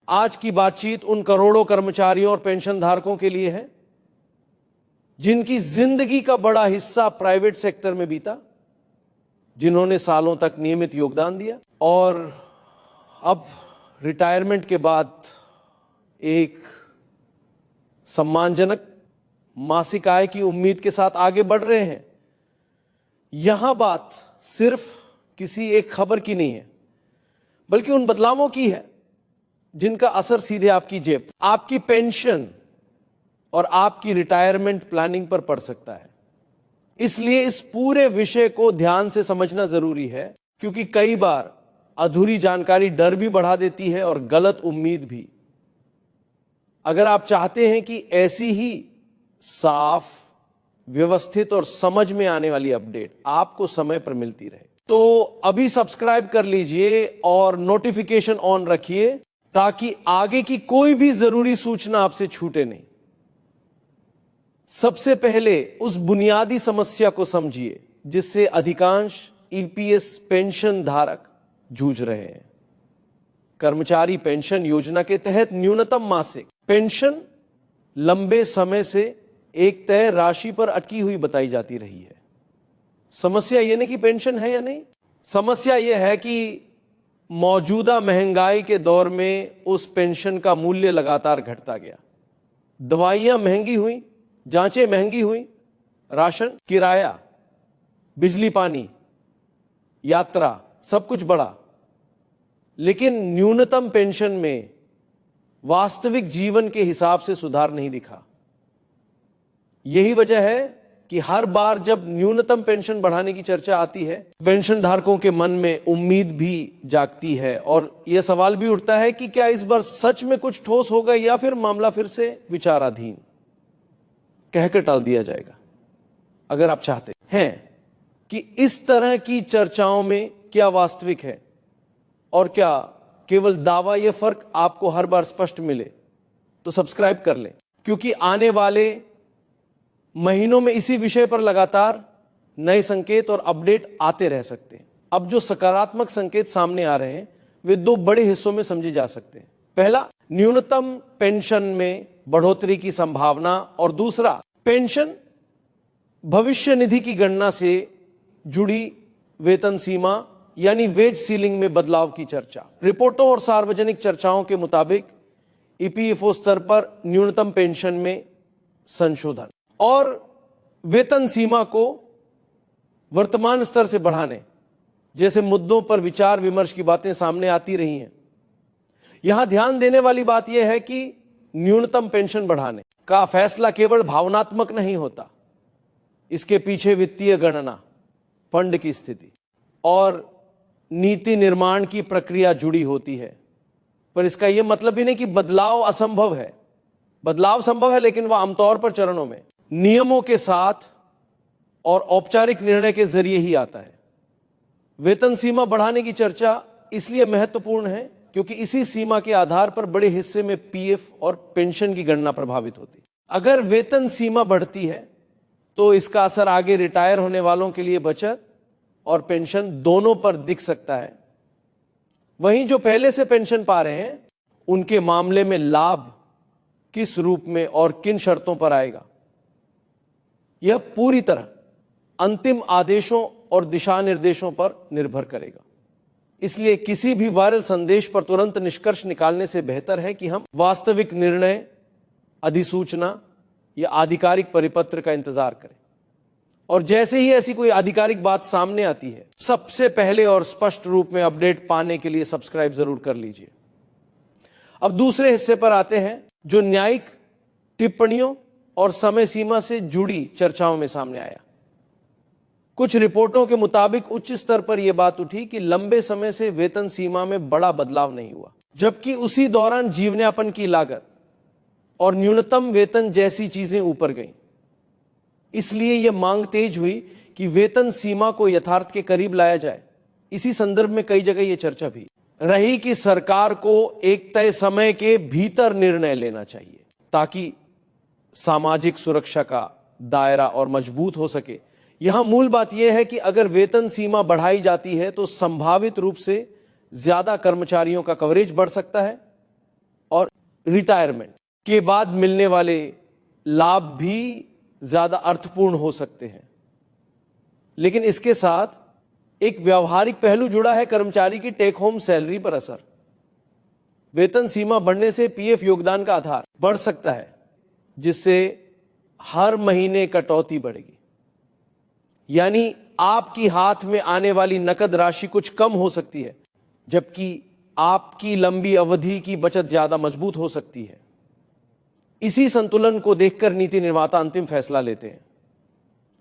आज की बातचीत उन करोड़ों कर्मचारियों और पेंशन धारकों के लिए है जिनकी जिंदगी का बड़ा हिस्सा प्राइवेट सेक्टर में बीता, जिन्होंने सालों तक नियमित योगदान दिया और अब रिटायरमेंट के बाद एक सम्मानजनक मासिक आय की उम्मीद के साथ आगे बढ़ रहे हैं। यहां बात सिर्फ किसी एक खबर की नहीं है, बल्कि उन बदलावों की है जिनका असर सीधे आपकी जेब, आपकी पेंशन और आपकी रिटायरमेंट प्लानिंग पर पड़ सकता है। इसलिए इस पूरे विषय को ध्यान से समझना जरूरी है, क्योंकि कई बार अधूरी जानकारी डर भी बढ़ा देती है और गलत उम्मीद भी। अगर आप चाहते हैं कि ऐसी ही साफ, व्यवस्थित और समझ में आने वाली अपडेट आपको समय पर मिलती रहे, तो अभी सब्सक्राइब कर लीजिए और नोटिफिकेशन ऑन रखिए, ताकि आगे की कोई भी जरूरी सूचना आपसे छूटे नहीं। सबसे पहले उस बुनियादी समस्या को समझिए जिससे अधिकांश ईपीएस पेंशन धारक जूझ रहे हैं। कर्मचारी पेंशन योजना के तहत न्यूनतम मासिक पेंशन लंबे समय से एक तय राशि पर अटकी हुई बताई जाती रही है। समस्या यह नहीं कि पेंशन है या नहीं, समस्या यह है कि मौजूदा महंगाई के दौर में उस पेंशन का मूल्य लगातार घटता गया। दवाइयां महंगी हुई, जांचें महंगी हुई, राशन, किराया, बिजली पानी, यात्रा, सब कुछ बढ़ा, लेकिन न्यूनतम पेंशन में वास्तविक जीवन के हिसाब से सुधार नहीं दिखा। यही वजह है कि हर बार जब न्यूनतम पेंशन बढ़ाने की चर्चा आती है, पेंशन धारकों के मन में उम्मीद भी जागती है और यह सवाल भी उठता है कि क्या इस बार सच में कुछ ठोस होगा या फिर मामला फिर से विचाराधीन कहकर टाल दिया जाएगा। अगर आप चाहते हैं कि इस तरह की चर्चाओं में क्या वास्तविक है और क्या केवल दावा, यह फर्क आपको हर बार स्पष्ट मिले, तो सब्सक्राइब कर लें, क्योंकि आने वाले महीनों में इसी विषय पर लगातार नए संकेत और अपडेट आते रह सकते हैं। अब जो सकारात्मक संकेत सामने आ रहे हैं वे दो बड़े हिस्सों में समझे जा सकते हैं। पहला, न्यूनतम पेंशन में बढ़ोतरी की संभावना, और दूसरा, पेंशन भविष्य निधि की गणना से जुड़ी वेतन सीमा यानी वेज सीलिंग में बदलाव की चर्चा। रिपोर्टों और सार्वजनिक चर्चाओं के मुताबिक ईपीएफओ स्तर पर न्यूनतम पेंशन में संशोधन और वेतन सीमा को वर्तमान स्तर से बढ़ाने जैसे मुद्दों पर विचार विमर्श की बातें सामने आती रही हैं। यहां ध्यान देने वाली बात यह है कि न्यूनतम पेंशन बढ़ाने का फैसला केवल भावनात्मक नहीं होता। इसके पीछे वित्तीय गणना, फंड की स्थिति और नीति निर्माण की प्रक्रिया जुड़ी होती है। पर इसका यह मतलब ही नहीं कि बदलाव असंभव है। बदलाव संभव है, लेकिन वह आमतौर पर चरणों में, नियमों के साथ और औपचारिक निर्णय के जरिए ही आता है। वेतन सीमा बढ़ाने की चर्चा इसलिए महत्वपूर्ण है क्योंकि इसी सीमा के आधार पर बड़े हिस्से में पीएफ और पेंशन की गणना प्रभावित होती है। अगर वेतन सीमा बढ़ती है तो इसका असर आगे रिटायर होने वालों के लिए बचत और पेंशन दोनों पर दिख सकता है। वहीं जो पहले से पेंशन पा रहे हैं उनके मामले में लाभ किस रूप में और किन शर्तों पर आएगा, यह पूरी तरह अंतिम आदेशों और दिशा निर्देशों पर निर्भर करेगा। इसलिए किसी भी वायरल संदेश पर तुरंत निष्कर्ष निकालने से बेहतर है कि हम वास्तविक निर्णय, अधिसूचना या आधिकारिक परिपत्र का इंतजार करें। और जैसे ही ऐसी कोई आधिकारिक बात सामने आती है, सबसे पहले और स्पष्ट रूप में अपडेट पाने के लिए सब्सक्राइब जरूर कर लीजिए। अब दूसरे हिस्से पर आते हैं जो न्यायिक टिप्पणियों और समय सीमा से जुड़ी चर्चाओं में सामने आया। कुछ रिपोर्टों के मुताबिक उच्च स्तर पर यह बात उठी कि लंबे समय से वेतन सीमा में बड़ा बदलाव नहीं हुआ, जबकि उसी दौरान जीवनयापन की लागत और न्यूनतम वेतन जैसी चीजें ऊपर गईं। इसलिए यह मांग तेज हुई कि वेतन सीमा को यथार्थ के करीब लाया जाए। इसी संदर्भ में कई जगह यह चर्चा भी रही कि सरकार को एक तय समय के भीतर निर्णय लेना चाहिए ताकि सामाजिक सुरक्षा का दायरा और मजबूत हो सके। यहां मूल बात यह है कि अगर वेतन सीमा बढ़ाई जाती है तो संभावित रूप से ज्यादा कर्मचारियों का कवरेज बढ़ सकता है, रिटायरमेंट के बाद मिलने वाले लाभ भी ज्यादा अर्थपूर्ण हो सकते हैं। लेकिन इसके साथ एक व्यावहारिक पहलू जुड़ा है, कर्मचारी की टेक होम सैलरी पर असर। वेतन सीमा बढ़ने से पीएफ योगदान का आधार बढ़ सकता है, जिससे हर महीने कटौती बढ़ेगी। यानी आपकी हाथ में आने वाली नकद राशि कुछ कम हो सकती है, जबकि आपकी लंबी अवधि की बचत ज्यादा मजबूत हो सकती है। इसी संतुलन को देखकर नीति निर्माता अंतिम फैसला लेते हैं।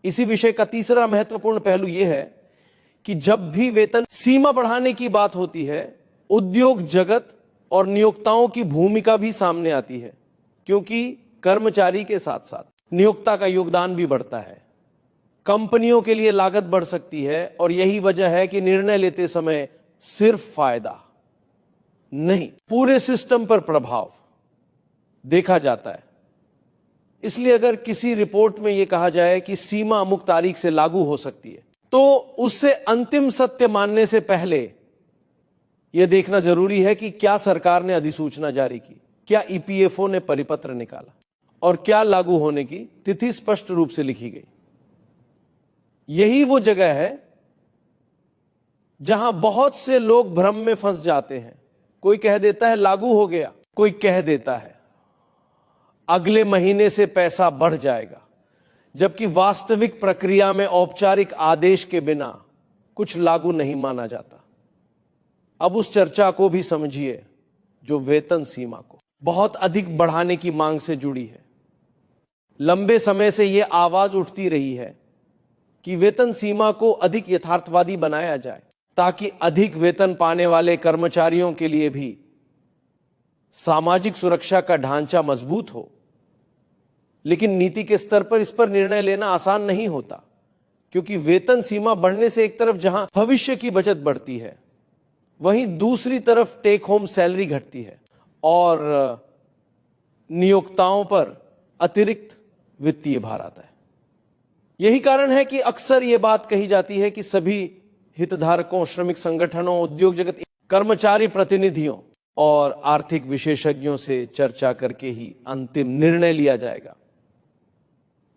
इसी विषय का तीसरा महत्वपूर्ण पहलू यह है कि जब भी वेतन सीमा बढ़ाने की बात होती है, उद्योग जगत और नियोक्ताओं की भूमिका भी सामने आती है, क्योंकि कर्मचारी के साथ साथ नियोक्ता का योगदान भी बढ़ता है। कंपनियों के लिए लागत बढ़ सकती है और यही वजह है कि निर्णय लेते समय सिर्फ फायदा नहीं, पूरे सिस्टम पर प्रभाव देखा जाता है। इसलिए अगर किसी रिपोर्ट में यह कहा जाए कि सीमा अमुक तारीख से लागू हो सकती है, तो उससे अंतिम सत्य मानने से पहले यह देखना जरूरी है कि क्या सरकार ने अधिसूचना जारी की, क्या ईपीएफओ ने परिपत्र निकाला और क्या लागू होने की तिथि स्पष्ट रूप से लिखी गई। यही वो जगह है जहां बहुत से लोग भ्रम में फंस जाते हैं। कोई कह देता है लागू हो गया, कोई कह देता है अगले महीने से पैसा बढ़ जाएगा, जबकि वास्तविक प्रक्रिया में औपचारिक आदेश के बिना कुछ लागू नहीं माना जाता। अब उस चर्चा को भी समझिए जो वेतन सीमा को बहुत अधिक बढ़ाने की मांग से जुड़ी है। लंबे समय से यह आवाज उठती रही है कि वेतन सीमा को अधिक यथार्थवादी बनाया जाए, ताकि अधिक वेतन पाने वाले कर्मचारियों के लिए भी सामाजिक सुरक्षा का ढांचा मजबूत हो। लेकिन नीति के स्तर पर इस पर निर्णय लेना आसान नहीं होता, क्योंकि वेतन सीमा बढ़ने से एक तरफ जहां भविष्य की बचत बढ़ती है, वहीं दूसरी तरफ टेक होम सैलरी घटती है और नियोक्ताओं पर अतिरिक्त वित्तीय भार आता है। यही कारण है कि अक्सर यह बात कही जाती है कि सभी हितधारकों, श्रमिक संगठनों, उद्योग जगत, कर्मचारी प्रतिनिधियों और आर्थिक विशेषज्ञों से चर्चा करके ही अंतिम निर्णय लिया जाएगा।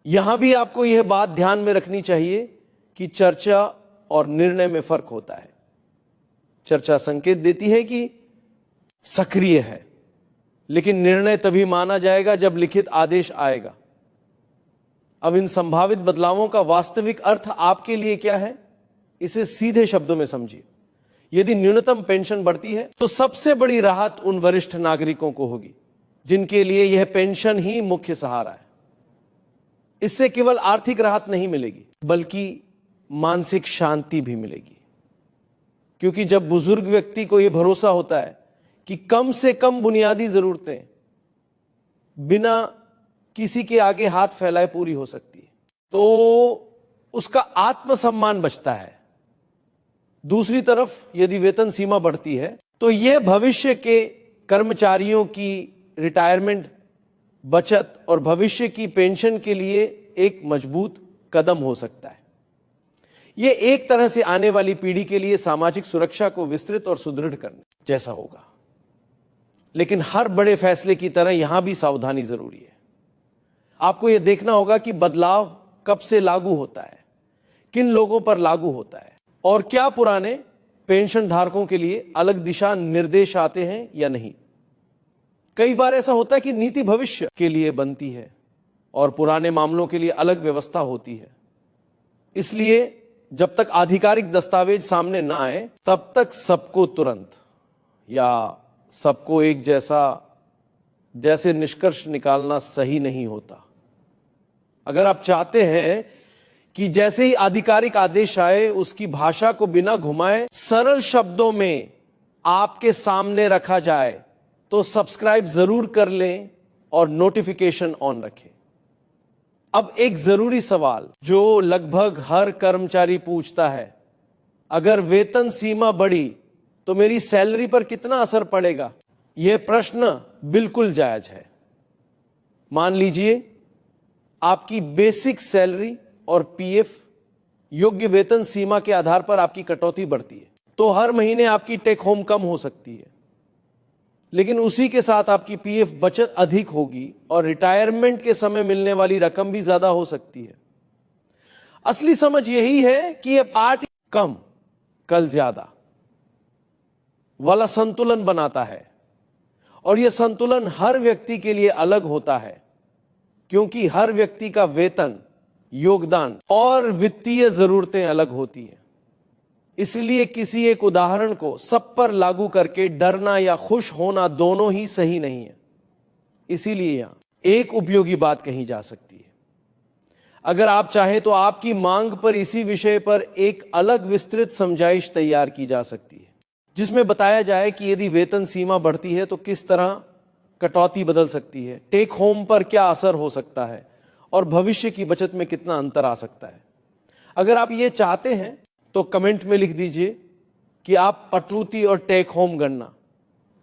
यहां भी आपको यह बात ध्यान में रखनी चाहिए कि चर्चा और निर्णय में फर्क होता है। चर्चा संकेत देती है कि सक्रिय है, लेकिन निर्णय तभी माना जाएगा जब लिखित आदेश आएगा। अब इन संभावित बदलावों का वास्तविक अर्थ आपके लिए क्या है, इसे सीधे शब्दों में समझिए। यदि न्यूनतम पेंशन बढ़ती है, तो सबसे बड़ी राहत उन वरिष्ठ नागरिकों को होगी जिनके लिए यह पेंशन ही मुख्य सहारा है। इससे केवल आर्थिक राहत नहीं मिलेगी, बल्कि मानसिक शांति भी मिलेगी, क्योंकि जब बुजुर्ग व्यक्ति को यह भरोसा होता है कि कम से कम बुनियादी जरूरतें बिना किसी के आगे हाथ फैलाए पूरी हो सकती है, तो उसका आत्मसम्मान बचता है। दूसरी तरफ यदि वेतन सीमा बढ़ती है, तो यह भविष्य के कर्मचारियों की रिटायरमेंट, बचत और भविष्य की पेंशन के लिए एक मजबूत कदम हो सकता है। यह एक तरह से आने वाली पीढ़ी के लिए सामाजिक सुरक्षा को विस्तृत और सुदृढ़ करने जैसा होगा। लेकिन हर बड़े फैसले की तरह यहां भी सावधानी जरूरी है। आपको यह देखना होगा कि बदलाव कब से लागू होता है, किन लोगों पर लागू होता है और क्या पुराने पेंशन धारकों के लिए अलग दिशा निर्देश आते हैं या नहीं। कई बार ऐसा होता है कि नीति भविष्य के लिए बनती है और पुराने मामलों के लिए अलग व्यवस्था होती है। इसलिए जब तक आधिकारिक दस्तावेज सामने ना आए, तब तक सबको तुरंत या सबको एक जैसे निष्कर्ष निकालना सही नहीं होता। अगर आप चाहते हैं कि जैसे ही आधिकारिक आदेश आए, उसकी भाषा को बिना घुमाए सरल शब्दों में आपके सामने रखा जाए, तो सब्सक्राइब जरूर कर लें और नोटिफिकेशन ऑन रखें। अब एक जरूरी सवाल जो लगभग हर कर्मचारी पूछता है, अगर वेतन सीमा बढ़ी तो मेरी सैलरी पर कितना असर पड़ेगा? यह प्रश्न बिल्कुल जायज है। मान लीजिए आपकी बेसिक सैलरी और पीएफ योग्य वेतन सीमा के आधार पर आपकी कटौती बढ़ती है, तो हर महीने आपकी टेक होम कम हो सकती है। लेकिन उसी के साथ आपकी पीएफ बचत अधिक होगी और रिटायरमेंट के समय मिलने वाली रकम भी ज्यादा हो सकती है। असली समझ यही है कि ये आज कम कल ज्यादा वाला संतुलन बनाता है, और यह संतुलन हर व्यक्ति के लिए अलग होता है, क्योंकि हर व्यक्ति का वेतन, योगदान और वित्तीय जरूरतें अलग होती हैं। इसलिए किसी एक उदाहरण को सब पर लागू करके डरना या खुश होना दोनों ही सही नहीं है। इसीलिए यहां एक उपयोगी बात कही जा सकती है। अगर आप चाहें तो आपकी मांग पर इसी विषय पर एक अलग विस्तृत समझाइश तैयार की जा सकती है, जिसमें बताया जाए कि यदि वेतन सीमा बढ़ती है तो किस तरह कटौती बदल सकती है, टेक होम पर क्या असर हो सकता है और भविष्य की बचत में कितना अंतर आ सकता है। अगर आप ये चाहते हैं तो कमेंट में लिख दीजिए कि आप पटौती और टेक होम गणना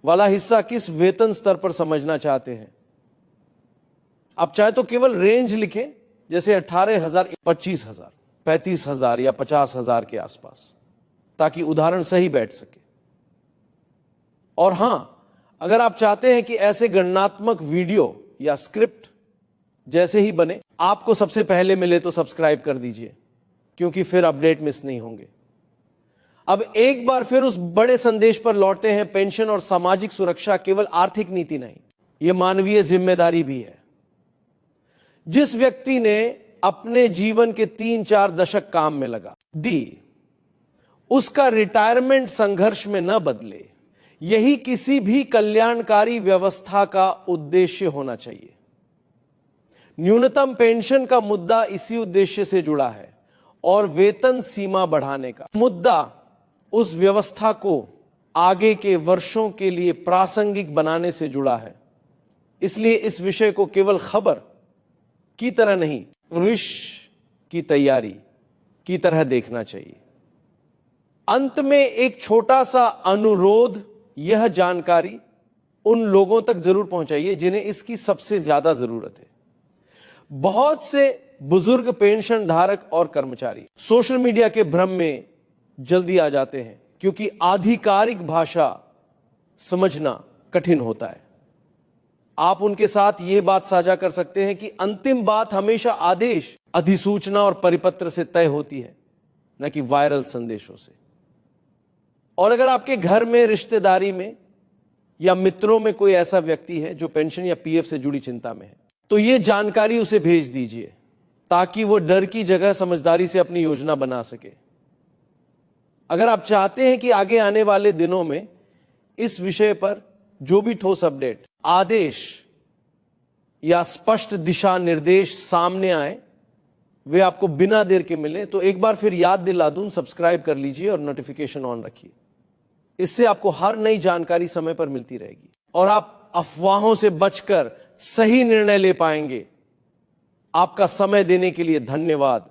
वाला हिस्सा किस वेतन स्तर पर समझना चाहते हैं। आप चाहे तो केवल रेंज लिखें, जैसे 18,000, 25,000, 35,000 या 50,000 के आसपास, ताकि उदाहरण सही बैठ सके। और हां, अगर आप चाहते हैं कि ऐसे गणनात्मक वीडियो या स्क्रिप्ट जैसे ही बने आपको सबसे पहले मिले तो सब्सक्राइब कर दीजिए, क्योंकि फिर अपडेट मिस नहीं होंगे। अब एक बार फिर उस बड़े संदेश पर लौटते हैं। पेंशन और सामाजिक सुरक्षा केवल आर्थिक नीति नहीं, यह मानवीय जिम्मेदारी भी है। जिस व्यक्ति ने अपने जीवन के 3-4 दशक काम में लगा दी, उसका रिटायरमेंट संघर्ष में न बदले, यही किसी भी कल्याणकारी व्यवस्था का उद्देश्य होना चाहिए। न्यूनतम पेंशन का मुद्दा इसी उद्देश्य से जुड़ा है, और वेतन सीमा बढ़ाने का मुद्दा उस व्यवस्था को आगे के वर्षों के लिए प्रासंगिक बनाने से जुड़ा है। इसलिए इस विषय को केवल खबर की तरह नहीं, भविष्य की तैयारी की तरह देखना चाहिए। अंत में एक छोटा सा अनुरोध, यह जानकारी उन लोगों तक जरूर पहुंचाइए जिन्हें इसकी सबसे ज्यादा जरूरत है। बहुत से बुजुर्ग पेंशन धारक और कर्मचारी सोशल मीडिया के भ्रम में जल्दी आ जाते हैं, क्योंकि आधिकारिक भाषा समझना कठिन होता है। आप उनके साथ यह बात साझा कर सकते हैं कि अंतिम बात हमेशा आदेश, अधिसूचना और परिपत्र से तय होती है, न कि वायरल संदेशों से। और अगर आपके घर में, रिश्तेदारी में या मित्रों में कोई ऐसा व्यक्ति है जो पेंशन या पीएफ से जुड़ी चिंता में है, तो यह जानकारी उसे भेज दीजिए, ताकि वो डर की जगह समझदारी से अपनी योजना बना सके। अगर आप चाहते हैं कि आगे आने वाले दिनों में इस विषय पर जो भी ठोस अपडेट, आदेश या स्पष्ट दिशा निर्देश सामने आए, वे आपको बिना देर के मिले, तो एक बार फिर याद दिला दूं, सब्सक्राइब कर लीजिए और नोटिफिकेशन ऑन रखिए। इससे आपको हर नई जानकारी समय पर मिलती रहेगी और आप अफवाहों से बचकर सही निर्णय ले पाएंगे। आपका समय देने के लिए धन्यवाद।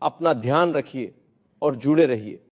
अपना ध्यान रखिए और जुड़े रहिए।